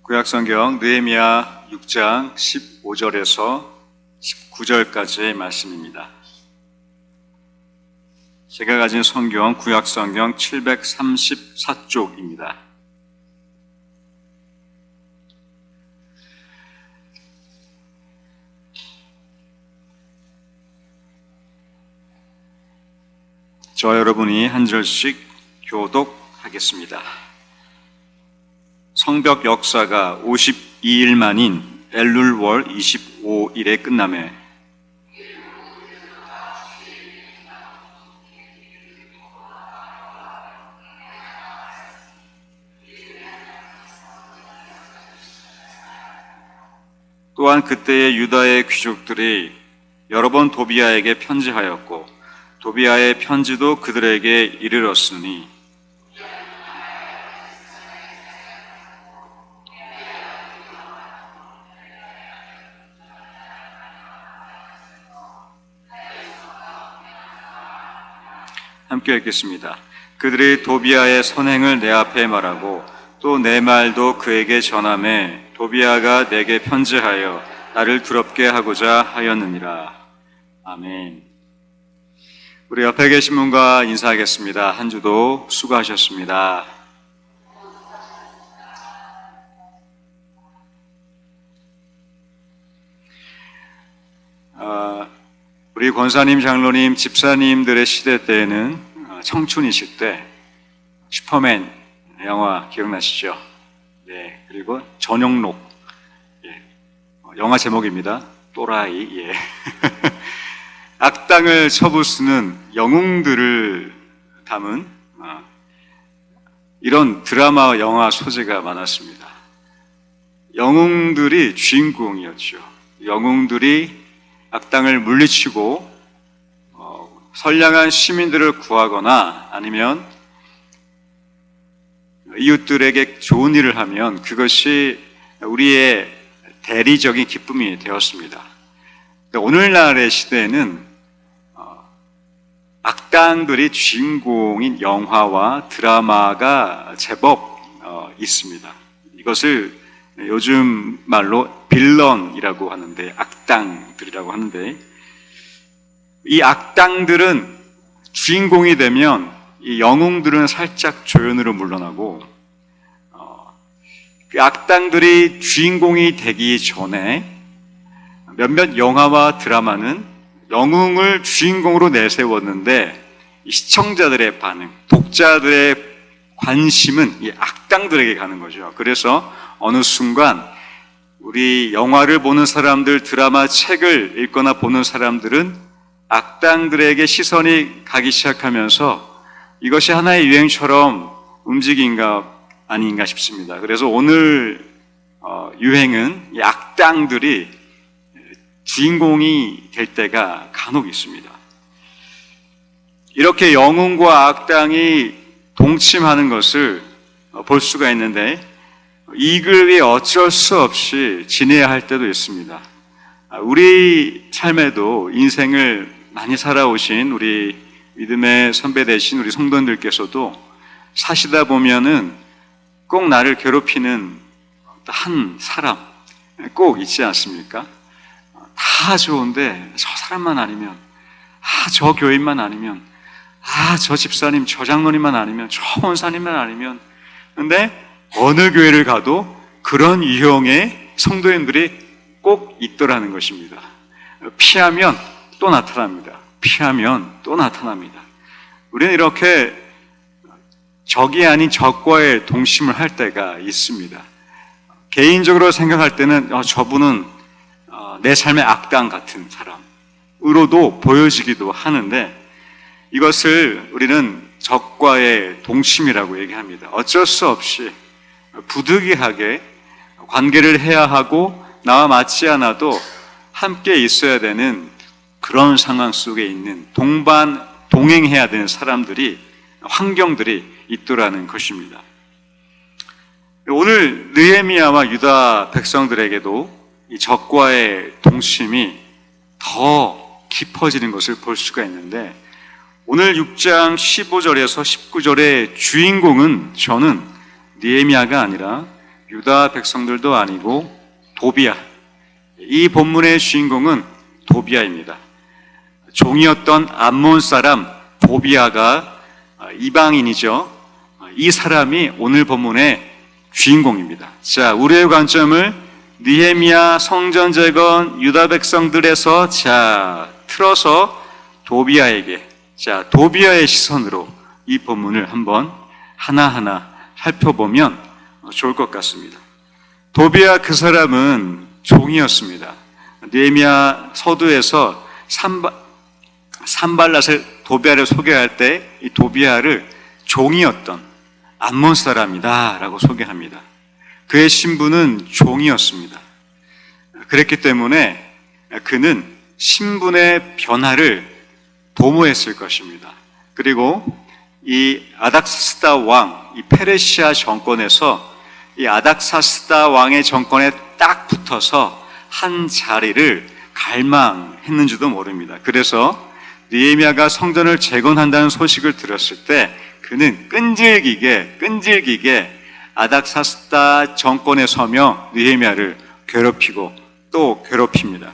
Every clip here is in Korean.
구약성경 느헤미야 6장 15절에서 19절까지의 말씀입니다. 제가 가진 성경 구약성경 734쪽입니다. 저 여러분이 한 절씩 교독하겠습니다. 성벽 역사가 52일 만인 엘룰월 25일에 끝나매 또한 그때의 유다의 귀족들이 여러 번 도비아에게 편지하였고 도비아의 편지도 그들에게 이르렀으니 함께 읽겠습니다. 그들이 도비아의 선행을 내 앞에 말하고 또 내 말도 그에게 전하매 도비아가 내게 편지하여 나를 두렵게 하고자 하였느니라. 아멘. 우리 옆에 계신 분과 인사하겠습니다. 한 주도 수고하셨습니다. 우리 권사님, 장로님, 집사님들의 시대 때에는 청춘이실 때 슈퍼맨 영화 기억나시죠? 네, 그리고 전영록, 영화 제목입니다. 또라이. 악당을 쳐부수는 영웅들을 담은 이런 드라마 영화 소재가 많았습니다. 영웅들이 주인공이었죠. 영웅들이 악당을 물리치고 선량한 시민들을 구하거나 아니면 이웃들에게 좋은 일을 하면 그것이 우리의 대리적인 기쁨이 되었습니다. 오늘날의 시대에는 악당들이 주인공인 영화와 드라마가 제법 있습니다. 이것을 요즘 말로 빌런이라고 하는데, 악당들이라고 하는데, 이 악당들은 주인공이 되면 이 영웅들은 살짝 조연으로 물러나고, 그 악당들이 주인공이 되기 전에 몇몇 영화와 드라마는 영웅을 주인공으로 내세웠는데 이 시청자들의 반응, 독자들의 관심은 이 악당들에게 가는 거죠. 그래서 어느 순간 우리 영화를 보는 사람들, 드라마, 책을 읽거나 보는 사람들은 악당들에게 시선이 가기 시작하면서 이것이 하나의 유행처럼 움직인가 아닌가 싶습니다. 그래서 오늘 유행은 이 악당들이 주인공이 될 때가 간혹 있습니다. 이렇게 영웅과 악당이 동침하는 것을 볼 수가 있는데 이 글이 어쩔 수 없이 지내야 할 때도 있습니다. 우리 삶에도 인생을 많이 살아오신 우리 믿음의 선배 되신 우리 성도님들께서도 사시다 보면은 꼭 나를 괴롭히는 한 사람 꼭 있지 않습니까? 다 좋은데 저 사람만 아니면, 저 교인만 아니면, 저 집사님, 저 장로님만 아니면, 저 원사님만 아니면. 근데 어느 교회를 가도 그런 유형의 성도님들이 꼭 있더라는 것입니다. 피하면 또 나타납니다. 피하면 또 나타납니다. 우리는 이렇게 적이 아닌 적과의 동심을 할 때가 있습니다. 개인적으로 생각할 때는 저분은 내 삶의 악당 같은 사람으로도 보여지기도 하는데 이것을 우리는 적과의 동심이라고 얘기합니다. 어쩔 수 없이 부득이하게 관계를 해야 하고 나와 맞지 않아도 함께 있어야 되는 그런 상황 속에 있는 동행해야 되는 사람들이, 환경들이 있더라는 것입니다. 오늘 느헤미야와 유다 백성들에게도 이 적과의 동심이 더 깊어지는 것을 볼 수가 있는데 오늘 6장 15절에서 19절의 주인공은 저는 느헤미야가 아니라 유다 백성들도 아니고 도비야. 이 본문의 주인공은 도비야입니다. 종이었던 암몬 사람 도비야가 이방인이죠. 이 사람이 오늘 본문의 주인공입니다. 자, 우리의 관점을 느헤미야 성전 재건 유다 백성들에서 틀어서 도비야에게, 도비야의 시선으로 이 본문을 한번 하나하나 살펴보면 좋을 것 같습니다. 도비야 그 사람은 종이었습니다. 느헤미야 서두에서 산발랏을 도비야를 소개할 때 이 도비야를 종이었던 암몬 사람이다라고 소개합니다. 그의 신분은 종이었습니다. 그랬기 때문에 그는 신분의 변화를 도모했을 것입니다. 그리고 이 아닥사스다 왕, 이 페르시아 정권에서 이 아닥사스다 왕의 정권에 딱 붙어서 한 자리를 갈망했는지도 모릅니다. 그래서 느헤미야가 성전을 재건한다는 소식을 들었을 때 그는 끈질기게 아닥사스다 정권에 서며 느헤미야를 괴롭히고 또 괴롭힙니다.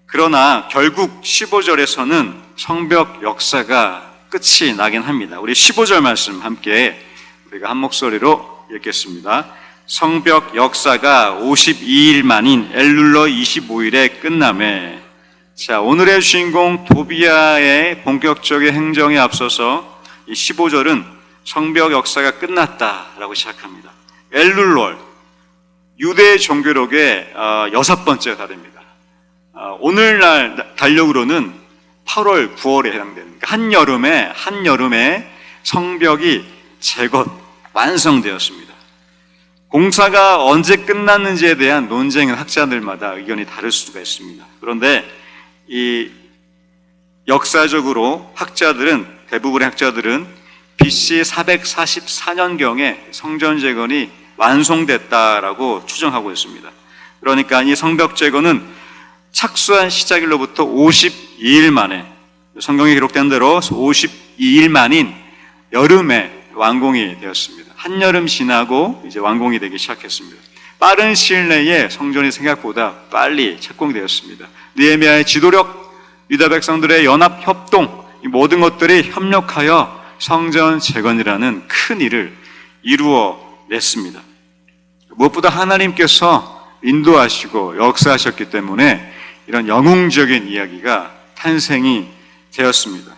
그러나 결국 15절에서는 성벽 역사가 끝이 나긴 합니다. 우리 15절 말씀 함께 우리가 한 목소리로 읽겠습니다. 성벽 역사가 52일 만인 엘룰러 25일에 끝나매. 자, 오늘의 주인공 도비야의 본격적인 행정에 앞서서 이 15절은 성벽 역사가 끝났다라고 시작합니다. 엘룰월, 유대 종교록의 6번째 달입니다. 오늘날 달력으로는 8월, 9월에 해당됩니다. 한여름에 성벽이 완성되었습니다. 공사가 언제 끝났는지에 대한 논쟁은 학자들마다 의견이 다를 수가 있습니다. 그런데 이 역사적으로 대부분의 학자들은 BC 444년경에 성전 재건이 완성됐다라고 추정하고 있습니다. 그러니까 이 성벽 재건은 착수한 시작일로부터 52일 만에, 성경에 기록된 대로 52일 만인 여름에 완공이 되었습니다. 한여름 지나고 이제 완공이 되기 시작했습니다. 빠른 시일 내에 성전이 생각보다 빨리 착공되었습니다. 느헤미야의 지도력, 유다 백성들의 연합 협동, 이 모든 것들이 협력하여 성전 재건이라는 큰 일을 이루어냈습니다. 무엇보다 하나님께서 인도하시고 역사하셨기 때문에 이런 영웅적인 이야기가 탄생이 되었습니다.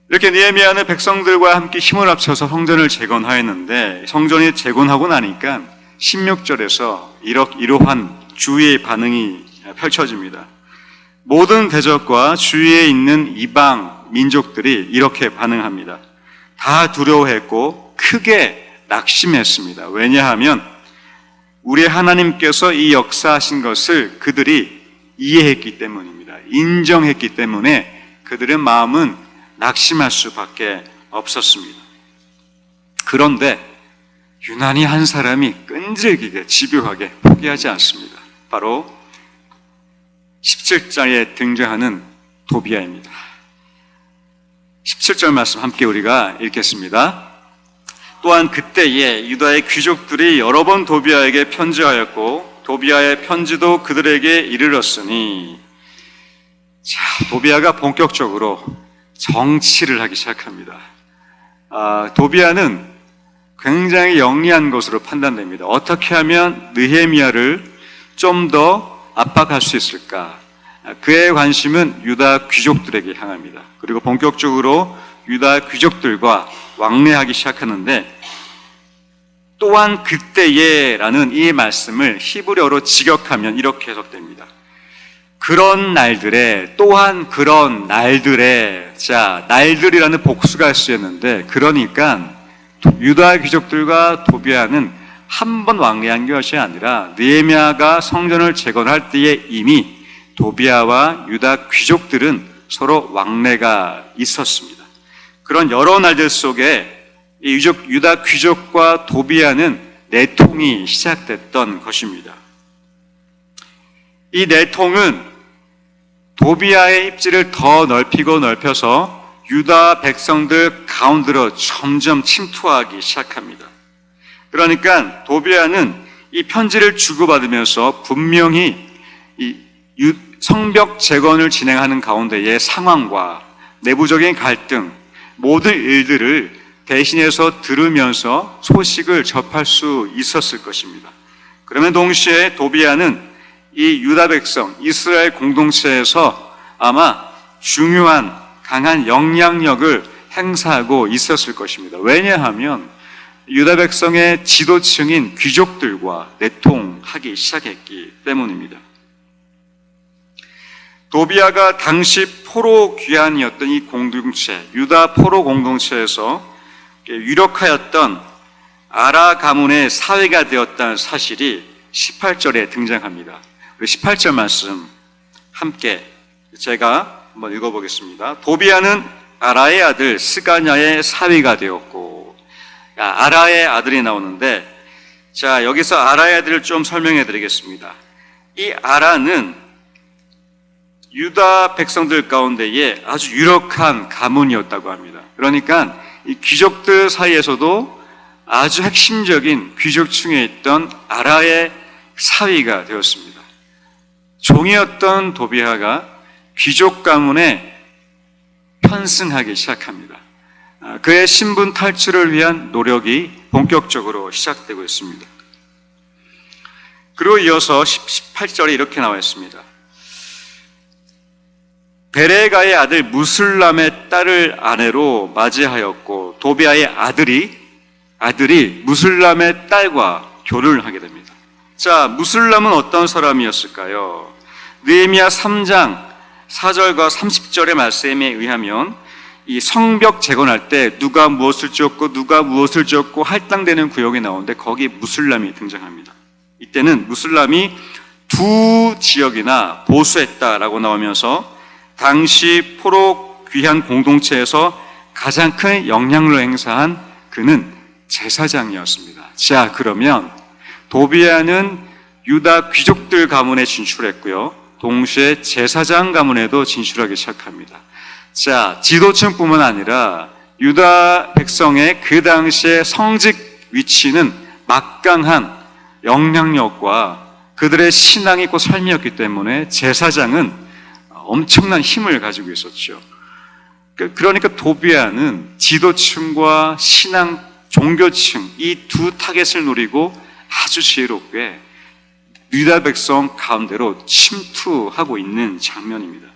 이렇게 느헤미야는 백성들과 함께 힘을 합쳐서 성전을 재건하였는데, 성전이 재건하고 나니까 16절에서 이러한 주위의 반응이 펼쳐집니다. 모든 대적과 주위에 있는 이방 민족들이 이렇게 반응합니다. 다 두려워했고 크게 낙심했습니다. 왜냐하면 우리 하나님께서 이 역사하신 것을 그들이 이해했기 때문입니다. 인정했기 때문에 그들의 마음은 낙심할 수밖에 없었습니다. 그런데 유난히 한 사람이 끈질기게 집요하게 포기하지 않습니다. 바로 17장에 등장하는 도비야입니다. 17절 말씀 함께 우리가 읽겠습니다. 또한 그때에 유다의 귀족들이 여러 번 도비야에게 편지하였고 도비야의 편지도 그들에게 이르렀으니, 자, 도비야가 본격적으로 정치를 하기 시작합니다. 도비야는 굉장히 영리한 것으로 판단됩니다. 어떻게 하면 느헤미야를 좀 더 압박할 수 있을까? 그의 관심은 유다 귀족들에게 향합니다. 그리고 본격적으로 유다 귀족들과 왕래하기 시작하는데, 또한 그때에라는 이 말씀을 히브리어로 직역하면 이렇게 해석됩니다. 그런 날들에, 또한 그런 날들에. 자, 날들이라는 복수가 쓰였는데, 그러니까 유다 귀족들과 도비야는 한 번 왕래한 것이 아니라 느헤미야가 성전을 재건할 때에 이미 도비야와 유다 귀족들은 서로 왕래가 있었습니다. 그런 여러 날들 속에 유다 귀족과 도비야는 내통이 시작됐던 것입니다. 이 내통은 도비야의 입지를 더 넓혀서 유다 백성들 가운데로 점점 침투하기 시작합니다. 그러니까 도비아는 이 편지를 주고받으면서 분명히 이 성벽 재건을 진행하는 가운데의 상황과 내부적인 갈등, 모든 일들을 대신해서 들으면서 소식을 접할 수 있었을 것입니다. 그러면 동시에 도비아는 이 유다 백성, 이스라엘 공동체에서 아마 중요한 강한 영향력을 행사하고 있었을 것입니다. 왜냐하면 유다 백성의 지도층인 귀족들과 내통하기 시작했기 때문입니다. 도비아가 당시 포로 귀환이었던 이 공동체, 유다 포로 공동체에서 유력하였던 아라 가문의 사회가 되었다는 사실이 18절에 등장합니다. 18절 말씀 함께 제가 한번 읽어보겠습니다. 도비아는 아라의 아들 스가냐의 사위가 되었고, 아라의 아들이 나오는데, 자, 여기서 아라의 아들을 좀 설명해 드리겠습니다. 이 아라는 유다 백성들 가운데에 아주 유력한 가문이었다고 합니다. 그러니까 이 귀족들 사이에서도 아주 핵심적인 귀족층에 있던 아라의 사위가 되었습니다. 종이었던 도비아가 귀족 가문에 편승하기 시작합니다. 그의 신분 탈출을 위한 노력이 본격적으로 시작되고 있습니다. 그리고 이어서 18절에 이렇게 나와 있습니다. 베레가의 아들 무슬람의 딸을 아내로 맞이하였고, 도비아의 아들이 무슬람의 딸과 결혼을 하게 됩니다. 자, 무슬람은 어떤 사람이었을까요? 느헤미야 3장 4절과 30절의 말씀에 의하면 이 성벽 재건할 때 누가 무엇을 지었고 할당되는 구역이 나오는데 거기 무슬람이 등장합니다. 이때는 무슬람이 두 지역이나 보수했다라고 나오면서 당시 포로 귀환 공동체에서 가장 큰 영향력을 행사한 그는 제사장이었습니다. 자, 그러면 도비아는 유다 귀족들 가문에 진출했고요, 동시에 제사장 가문에도 진출하기 시작합니다. 자, 지도층뿐만 아니라 유다 백성의 그 당시의 성직 위치는 막강한 영향력과 그들의 신앙이 있고 삶이었기 때문에 제사장은 엄청난 힘을 가지고 있었죠. 그러니까 도비아는 지도층과 신앙, 종교층 이 두 타겟을 노리고 아주 지혜롭게 유다 백성 가운데로 침투하고 있는 장면입니다.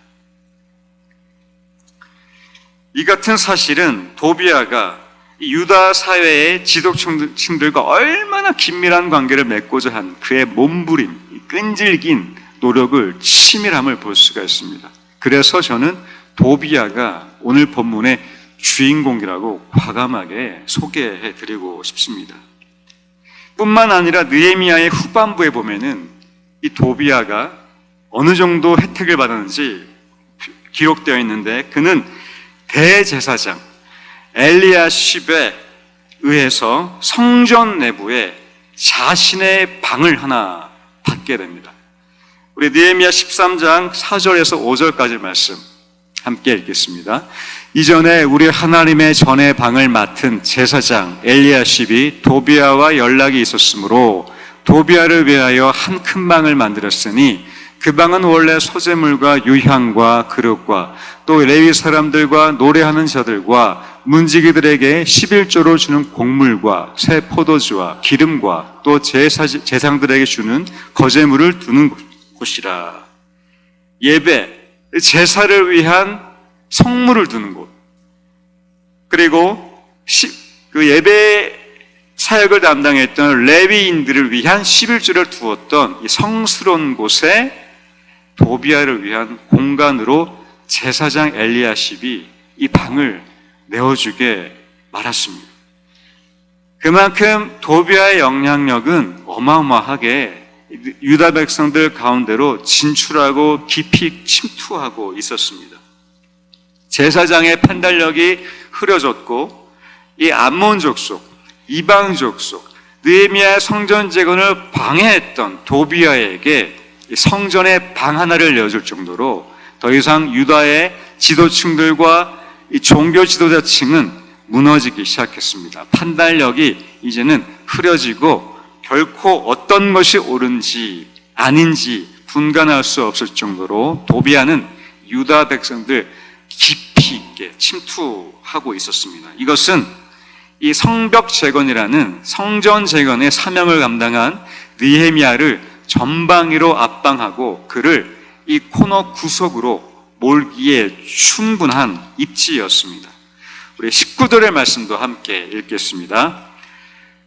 이 같은 사실은 도비아가 유다 사회의 지도층들과 얼마나 긴밀한 관계를 맺고자 한 그의 몸부림, 끈질긴 노력을, 치밀함을 볼 수가 있습니다. 그래서 저는 도비아가 오늘 본문의 주인공이라고 과감하게 소개해 드리고 싶습니다. 뿐만 아니라 느헤미야의 후반부에 보면은 이 도비아가 어느 정도 혜택을 받았는지 기록되어 있는데, 그는 대제사장 엘리야십에 의해서 성전 내부에 자신의 방을 하나 받게 됩니다. 우리 느헤미야 13장 4절에서 5절까지 말씀 함께 읽겠습니다. 이전에 우리 하나님의 전의 방을 맡은 제사장 엘리야십이 도비아와 연락이 있었으므로 도비아를 위하여 한 큰 방을 만들었으니 그 방은 원래 소재물과 유향과 그릇과 또 레위 사람들과 노래하는 자들과 문지기들에게 11조로 주는 곡물과 새 포도주와 기름과 또 제상들에게 주는 거제물을 두는 곳이라. 예배, 제사를 위한 성물을 두는 곳, 그리고 그 예배 사역을 담당했던 레위인들을 위한 11조를 두었던 이 성스러운 곳에 도비아를 위한 공간으로 제사장 엘리야십이 이 방을 내어주게 말았습니다. 그만큼 도비아의 영향력은 어마어마하게 유다 백성들 가운데로 진출하고 깊이 침투하고 있었습니다. 제사장의 판단력이 흐려졌고 이 암몬 족속, 이방 족속, 느헤미야의 성전 재건을 방해했던 도비아에게 성전의 방 하나를 내어줄 정도로 더 이상 유다의 지도층들과 이 종교 지도자층은 무너지기 시작했습니다. 판단력이 이제는 흐려지고 결코 어떤 것이 옳은지 아닌지 분간할 수 없을 정도로 도비아는 유다 백성들 깊이 있게 침투하고 있었습니다. 이것은 이 성벽 재건이라는 성전 재건의 사명을 감당한 느헤미야를 전방위로 압방하고 그를 이 코너 구석으로 몰기에 충분한 입지였습니다. 우리 19절의 말씀도 함께 읽겠습니다.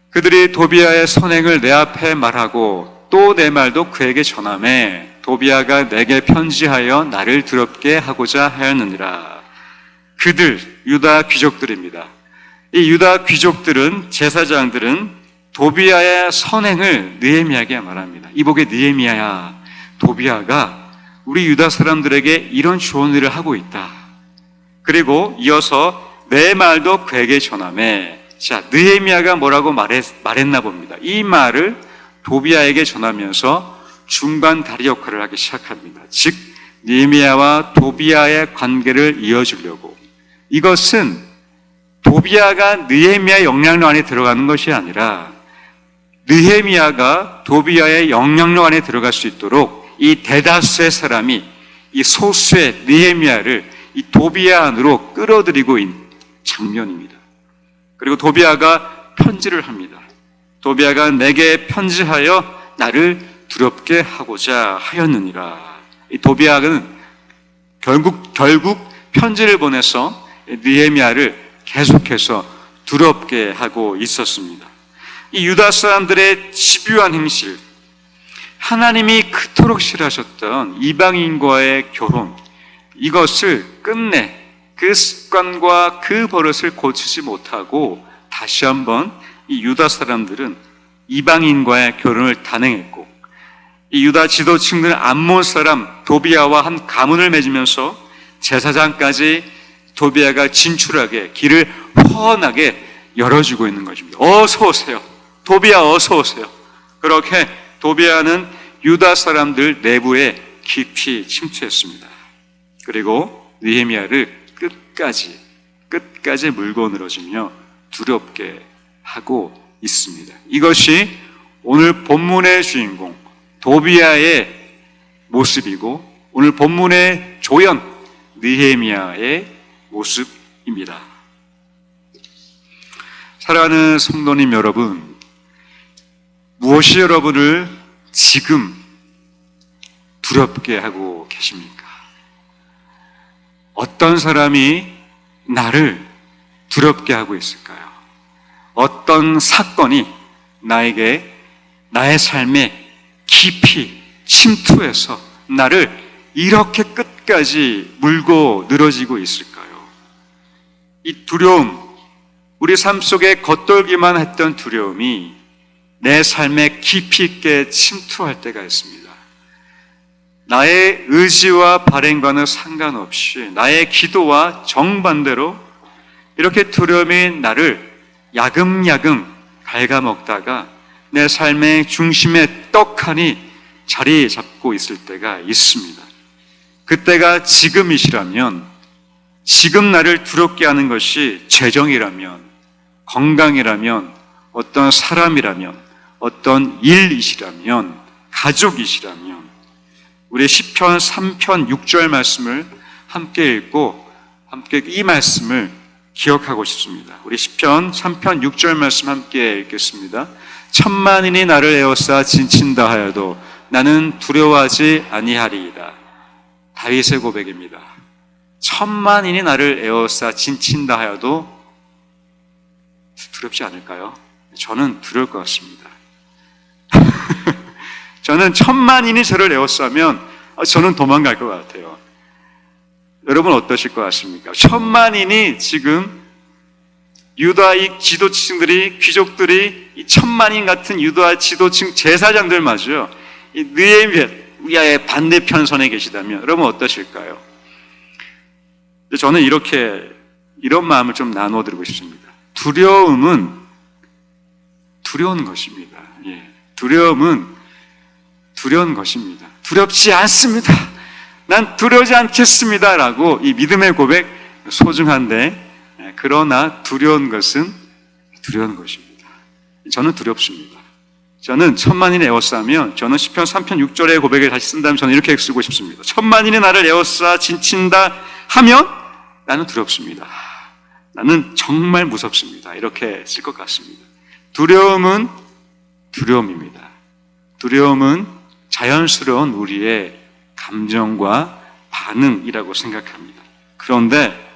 그들이 도비아의 선행을 내 앞에 말하고 또 내 말도 그에게 전하매 도비아가 내게 편지하여 나를 더럽게 하고자 하였느니라. 그들 유다 귀족들입니다. 이 유다 귀족들은 제사장들은 도비아의 선행을 느헤미야에게 말합니다. 이보게 느헤미야야, 도비아가 우리 유다 사람들에게 이런 좋은 일을 하고 있다. 그리고 이어서 내 말도 그에게 전하매. 자, 느헤미야가 뭐라고 말했나 봅니다. 이 말을 도비아에게 전하면서 중간 다리 역할을 하기 시작합니다. 즉 느헤미야와 도비아의 관계를 이어주려고. 이것은 도비아가 느헤미야의 영향력 안에 들어가는 것이 아니라 느헤미야가 도비아의 영향력 안에 들어갈 수 있도록 이 대다수의 사람이 이 소수의 느헤미야를 이 도비아 안으로 끌어들이고 있는 장면입니다. 그리고 도비아가 편지를 합니다. 도비아가 내게 편지하여 나를 두렵게 하고자 하였느니라. 이 도비아는 결국 편지를 보내서 느헤미야를 계속해서 두렵게 하고 있었습니다. 이 유다 사람들의 집요한 행실, 하나님이 그토록 싫어하셨던 이방인과의 결혼, 이것을 끝내 그 습관과 그 버릇을 고치지 못하고 다시 한번 이 유다 사람들은 이방인과의 결혼을 단행했고, 이 유다 지도층들은 암몬 사람 도비아와 한 가문을 맺으면서 제사장까지 도비아가 진출하게 길을 훤하게 열어주고 있는 것입니다. 어서 오세요. 도비아 어서 오세요. 그렇게 도비아는 유다 사람들 내부에 깊이 침투했습니다. 그리고 느헤미야를 끝까지 물고 늘어지며 두렵게 하고 있습니다. 이것이 오늘 본문의 주인공 도비아의 모습이고 오늘 본문의 조연 느헤미야의 모습입니다. 사랑하는 성도님 여러분, 무엇이 여러분을 지금 두렵게 하고 계십니까? 어떤 사람이 나를 두렵게 하고 있을까요? 어떤 사건이 나의 삶에 깊이 침투해서 나를 이렇게 끝까지 물고 늘어지고 있을까요? 이 두려움, 우리 삶 속에 겉돌기만 했던 두려움이 내 삶에 깊이 있게 침투할 때가 있습니다. 나의 의지와 발행과는 상관없이 나의 기도와 정반대로 이렇게 두려움이 나를 야금야금 갉아먹다가 내 삶의 중심에 떡하니 자리 잡고 있을 때가 있습니다. 그때가 지금이시라면, 지금 나를 두렵게 하는 것이 재정이라면, 건강이라면, 어떤 사람이라면, 어떤 일이시라면, 가족이시라면 우리 시편 3편 6절 말씀을 함께 읽고 함께 이 말씀을 기억하고 싶습니다. 우리 시편 3편 6절 말씀 함께 읽겠습니다. 천만인이 나를 에워싸 진친다 하여도 나는 두려워하지 아니하리이다. 다윗의 고백입니다. 천만인이 나를 에워싸 진친다 하여도 두렵지 않을까요? 저는 두려울 것 같습니다. 저는 천만인이 저를 에워싸면 저는 도망갈 것 같아요. 여러분 어떠실 것 같습니까? 천만인이 지금 유다의 지도층들이, 귀족들이 이 천만인 같은 유다 지도층 제사장들마저 이 느헤미야의 반대편 선에 계시다면 여러분 어떠실까요? 저는 이런 마음을 좀 나눠드리고 싶습니다. 두려움은 두려운 것입니다. 예. 두려움은 두려운 것입니다. 두렵지 않습니다. 난 두려우지 않겠습니다. 라고 이 믿음의 고백 소중한데, 그러나 두려운 것은 두려운 것입니다. 저는 두렵습니다. 저는 천만인이 에워싸면, 저는 시편 3편 6절의 고백을 다시 쓴다면 저는 이렇게 쓰고 싶습니다. 천만인이 나를 에워싸 진친다 하면 나는 두렵습니다. 나는 정말 무섭습니다. 이렇게 쓸 것 같습니다. 두려움은 두려움입니다. 두려움은 자연스러운 우리의 감정과 반응이라고 생각합니다. 그런데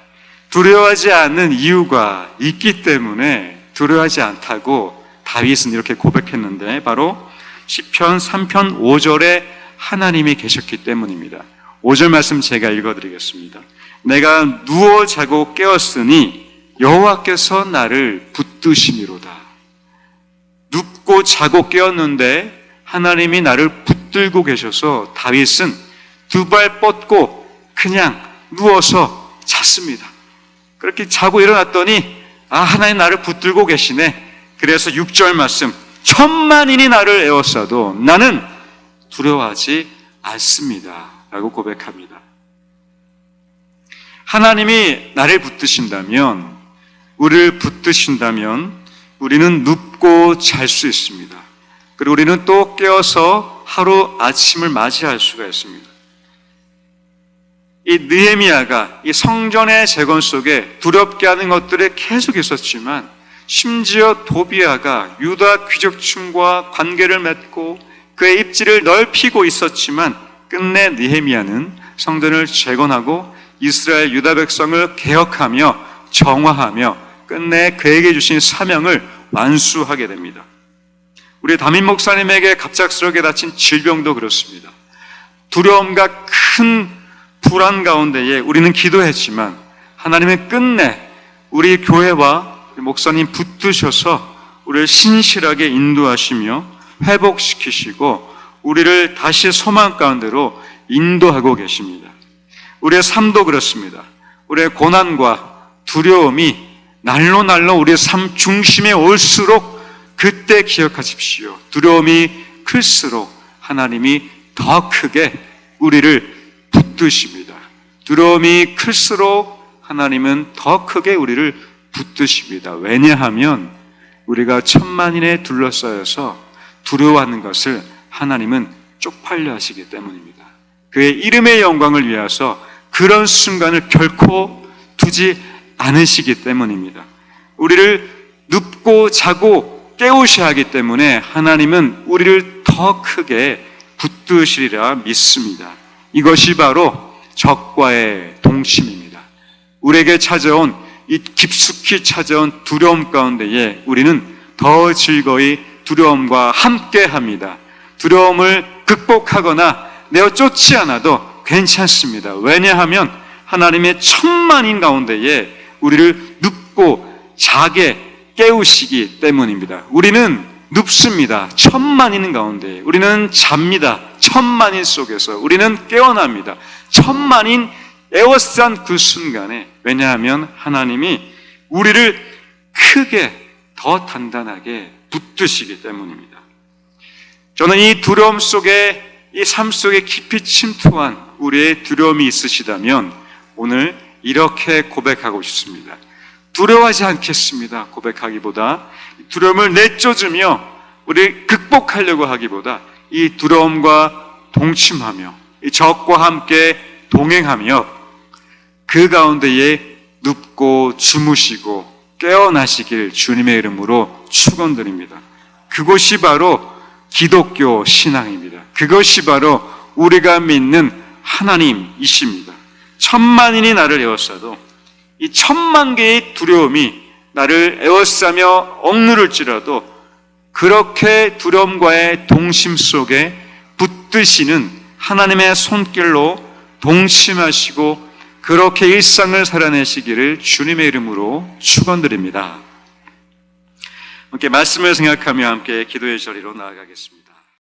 두려워하지 않는 이유가 있기 때문에 두려워하지 않다고 다윗은 이렇게 고백했는데, 바로 시편 3편 5절에 하나님이 계셨기 때문입니다. 5절 말씀 제가 읽어드리겠습니다. 내가 누워 자고 깨었으니 여호와께서 나를 붙드시미로다. 눕고 자고 깨었는데 하나님이 나를 붙들고 계셔서 다윗은 두 발 뻗고 그냥 누워서 잤습니다. 그렇게 자고 일어났더니 하나님 나를 붙들고 계시네. 그래서 6절 말씀, 천만인이 나를 에워싸도 나는 두려워하지 않습니다 라고 고백합니다. 하나님이 나를 붙드신다면, 우리를 붙드신다면 우리는 눕고 잘 수 있습니다. 그리고 우리는 또 깨어서 하루 아침을 맞이할 수가 있습니다. 이 느헤미야가 이 성전의 재건 속에 두렵게 하는 것들이 계속 있었지만, 심지어 도비아가 유다 귀족층과 관계를 맺고 그의 입지를 넓히고 있었지만, 끝내 느헤미야는 성전을 재건하고 이스라엘 유다 백성을 개혁하며 정화하며 끝내 그에게 주신 사명을 완수하게 됩니다. 우리 담임 목사님에게 갑작스럽게 닥친 질병도 그렇습니다. 두려움과 큰 불안 가운데에 우리는 기도했지만 하나님은 끝내 우리 교회와 목사님 붙드셔서 우리를 신실하게 인도하시며 회복시키시고 우리를 다시 소망 가운데로 인도하고 계십니다. 우리의 삶도 그렇습니다. 우리의 고난과 두려움이 날로 우리의 삶 중심에 올수록 그때 기억하십시오. 두려움이 클수록 하나님이 더 크게 우리를 붙드십니다. 두려움이 클수록 하나님은 더 크게 우리를 붙드십니다. 왜냐하면 우리가 천만인에 둘러싸여서 두려워하는 것을 하나님은 쪽팔려 하시기 때문입니다. 그의 이름의 영광을 위해서 그런 순간을 결코 두지 않으시기 때문입니다. 우리를 눕고 자고 깨우셔야 하기 때문에 하나님은 우리를 더 크게 붙드시리라 믿습니다. 이것이 바로 적과의 동침입니다. 우리에게 찾아온 이 깊숙이 찾아온 두려움 가운데에 우리는 더 즐거이 두려움과 함께합니다. 두려움을 극복하거나 내어 쫓지 않아도 괜찮습니다. 왜냐하면 하나님의 천만인 가운데에 우리를 눕고 자게 깨우시기 때문입니다. 우리는 눕습니다. 천만인 가운데 우리는 잡니다. 천만인 속에서 우리는 깨어납니다. 천만인 에워싼 그 순간에, 왜냐하면 하나님이 우리를 크게 더 단단하게 붙드시기 때문입니다. 저는 이 두려움 속에, 이 삶 속에 깊이 침투한 우리의 두려움이 있으시다면 오늘 이렇게 고백하고 싶습니다. 두려워하지 않겠습니다. 고백하기보다 두려움을 내쫓으며 우리 극복하려고 하기보다 이 두려움과 동침하며 이 적과 함께 동행하며 그 가운데에 눕고 주무시고 깨어나시길 주님의 이름으로 축원드립니다. 그것이 바로 기독교 신앙입니다. 그것이 바로 우리가 믿는 하나님이십니다. 천만인이 나를 에워싸도 이 천만 개의 두려움이 나를 에워싸며 억누를지라도 그렇게 두려움과의 동심 속에 붙드시는 하나님의 손길로 동침하시고 그렇게 일상을 살아내시기를 주님의 이름으로 축원드립니다. 함께 말씀을 생각하며 함께 기도의 자리로 나아가겠습니다.